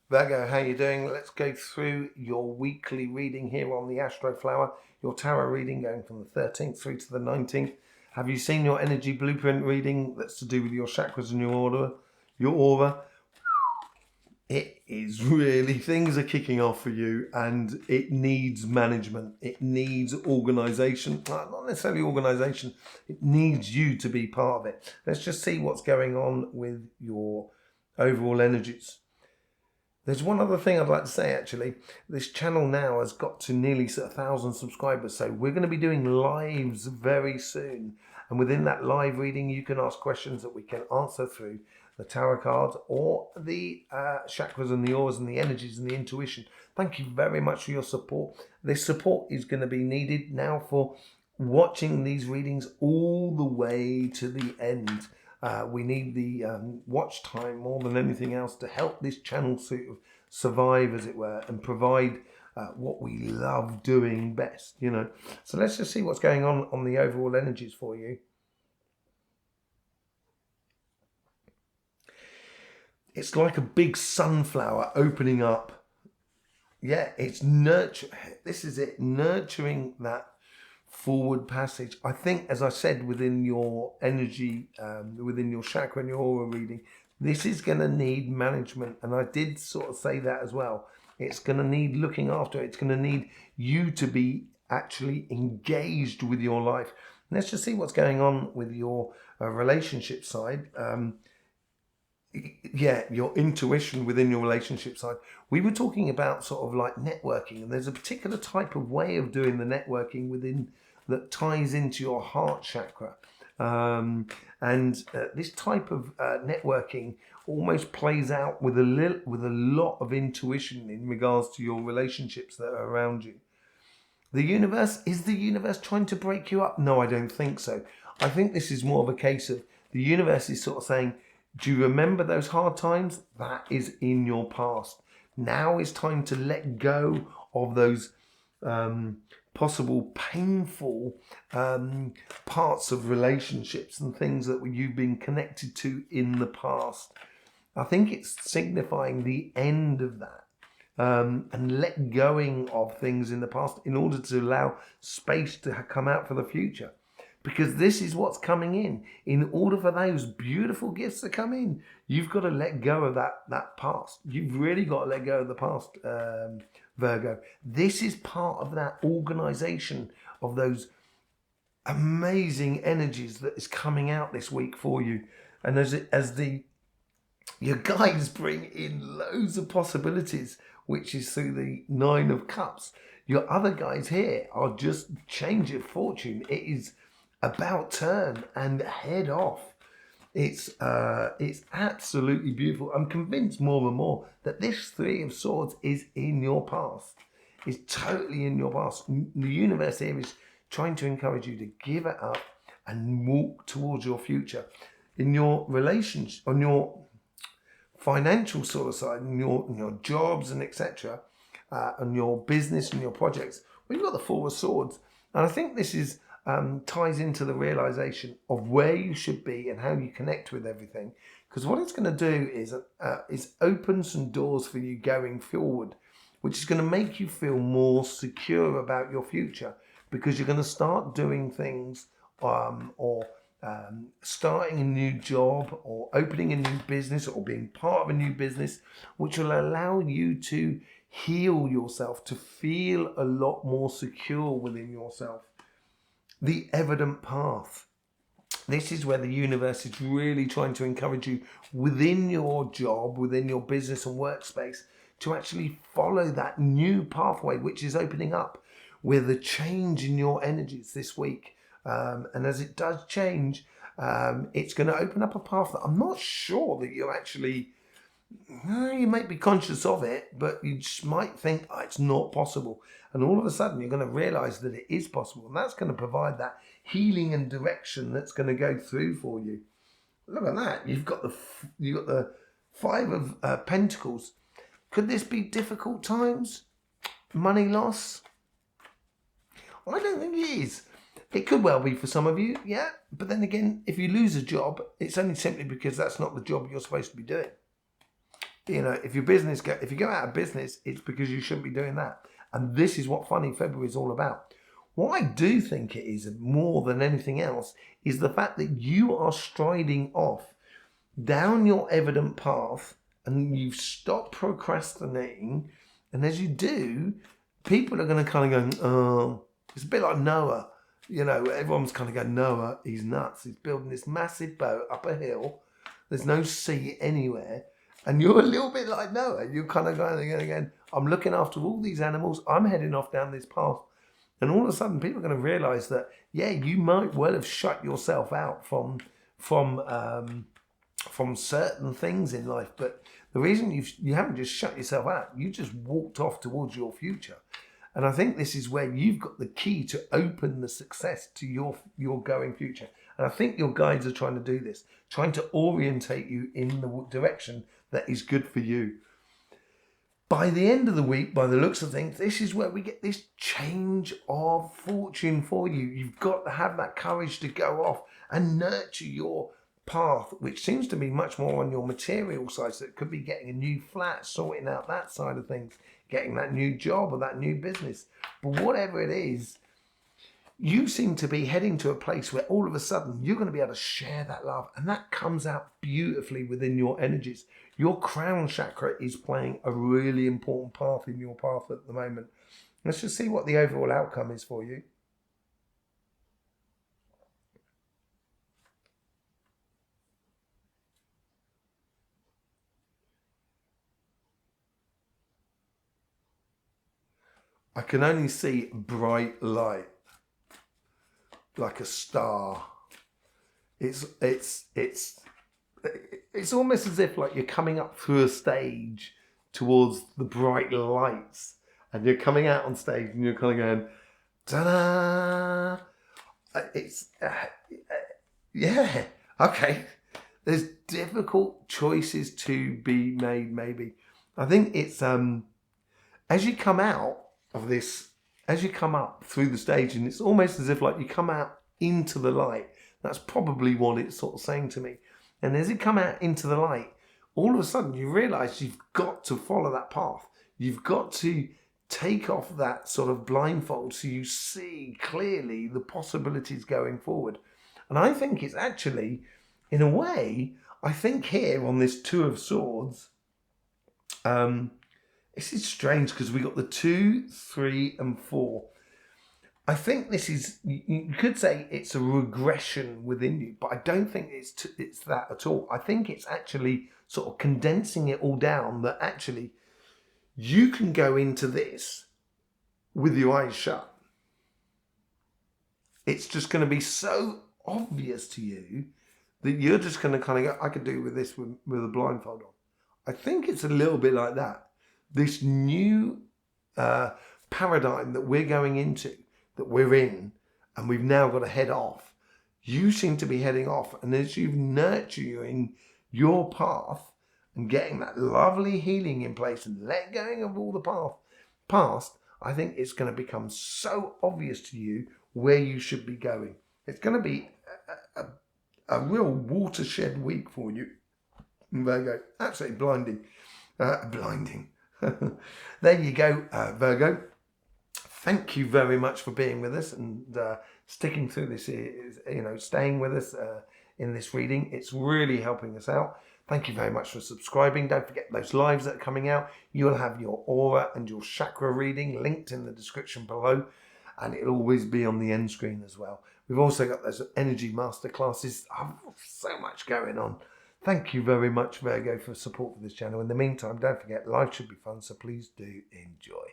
Virgo, how you doing? Let's go through your weekly reading here on the Astroflower, your tarot reading going from the 13th through to the 19th. Have you seen your energy blueprint reading that's to do with your chakras and your aura? It is really, things are kicking off for you and it needs management. It needs organisation. Not necessarily organisation. It needs you to be part of it. Let's just see what's going on with your overall energies. There's one other thing I'd like to say actually. This channel now has got to nearly 1,000 subscribers, so we're going to be doing lives very soon. And within that live reading, you can ask questions that we can answer through the tarot cards or the chakras and the auras and the energies and the intuition. Thank you very much for your support. This support is going to be needed now for watching these readings all the way to the end. We need the watch time more than anything else to help this channel sort of survive, as it were, and provide what we love doing best, you know. So let's just see what's going on the overall energies for you. It's like a big sunflower opening up. Yeah, it's nurture. This is it, nurturing that forward passage. I think, as I said, within your energy, within your chakra and your aura reading, this is going to need management. And I did sort of say that as well. It's going to need looking after. It's going to need you to be actually engaged with your life. Let's just see what's going on with your relationship side. Your intuition within your relationship side. We were talking about sort of like networking, and there's a particular type of way of doing the networking within that ties into your heart chakra. This type of networking almost plays out with a lot of intuition in regards to your relationships that are around you. Is the universe trying to break you up? No, I don't think so. I think this is more of a case of the universe is sort of saying, do you remember those hard times? That is in your past. Now is time to let go of those possible painful parts of relationships and things that you've been connected to in the past. I think it's signifying the end of that. And let going of things in the past in order to allow space to come out for the future. Because this is what's coming in. In order for those beautiful gifts to come in, you've got to let go of that past. You've really got to let go of the past, Virgo. This is part of that organization of those amazing energies that is coming out this week for you. And your guides bring in loads of possibilities, which is through the 9 of Cups. Your other guys here are just change of fortune. It is about turn and head off. It's absolutely beautiful. I'm convinced more and more that this 3 of Swords is in your past. It's totally in your past. The universe here is trying to encourage you to give it up and walk towards your future. In your relationship, on your financial sort of side, in your jobs and etc., and your business and your projects, we've got the 4 of Swords. And I think this is ties into the realization of where you should be and how you connect with everything. Because what it's going to do is open some doors for you going forward, which is going to make you feel more secure about your future, because you're going to start doing things or starting a new job or opening a new business or being part of a new business, which will allow you to heal yourself, to feel a lot more secure within yourself. The evident path. This is where the universe is really trying to encourage you within your job, within your business and workspace, to actually follow that new pathway which is opening up with a change in your energies this week. And as it does change, it's going to open up a path that I'm not sure that you actually... You might be conscious of it, but you just might think, it's not possible. And all of a sudden, you're going to realize that it is possible. And that's going to provide that healing and direction that's going to go through for you. Look at that. You've got the 5 of Pentacles. Could this be difficult times? Money loss? I don't think it is. It could well be for some of you, yeah. But then again, if you lose a job, it's only simply because that's not the job you're supposed to be doing. you know, if you go out of business, it's because you shouldn't be doing that. And this is what Funny February is all about. What I do think it is more than anything else is the fact that you are striding off down your evident path and you've stopped procrastinating. And as you do, people are going to kind of go, oh, it's a bit like Noah. You know, everyone's kind of going, Noah, he's nuts. He's building this massive boat up a hill. There's no sea anywhere. And you're a little bit like Noah. You're kind of going again, I'm looking after all these animals. I'm heading off down this path. And all of a sudden, people are going to realise that, yeah, you might well have shut yourself out from certain things in life. But the reason you haven't just shut yourself out, you just walked off towards your future. And I think this is where you've got the key to open the success to your going future. And I think your guides are trying to do this, trying to orientate you in the direction that is good for you. By the end of the week, by the looks of things, this is where we get this change of fortune for you. You've got to have that courage to go off and nurture your path, which seems to be much more on your material side. So it could be getting a new flat, sorting out that side of things, getting that new job or that new business. But whatever it is, you seem to be heading to a place where all of a sudden you're going to be able to share that love. And that comes out beautifully within your energies. Your crown chakra is playing a really important part in your path at the moment. Let's just see what the overall outcome is for you. I can only see bright light, like a star. It's almost as if like you're coming up through a stage towards the bright lights, and you're coming out on stage and you're kind of going, ta-da! Yeah, okay. There's difficult choices to be made, maybe. I think it's, as you come out of this, as you come up through the stage, and it's almost as if like you come out into the light. That's probably what it's sort of saying to me. And as you come out into the light, all of a sudden you realise you've got to follow that path. You've got to take off that sort of blindfold so you see clearly the possibilities going forward. And I think it's actually, in a way, I think here on this Two of Swords, this is strange because we got the 2, 3 and 4. I think this is, you could say it's a regression within you, but I don't think it's that at all. I think it's actually sort of condensing it all down, that actually you can go into this with your eyes shut. It's just going to be so obvious to you that you're just going to kind of go, I could do with this with a blindfold on. I think it's a little bit like that. This new paradigm that we're going into, that we're in, and we've now got to head off. You seem to be heading off, and as you're nurturing your path and getting that lovely healing in place and let going of all the past, I think it's going to become so obvious to you where you should be going. It's going to be a real watershed week for you, Virgo. Absolutely blinding. Blinding. There you go, Virgo. Thank you very much for being with us and sticking through this, staying with us in this reading. It's really helping us out. Thank you very much for subscribing. Don't forget those lives that are coming out. You'll have your aura and your chakra reading linked in the description below, and it'll always be on the end screen as well. We've also got those energy masterclasses. Oh, so much going on. Thank you very much, Virgo, for support for this channel. In the meantime, don't forget, life should be fun, so please do enjoy.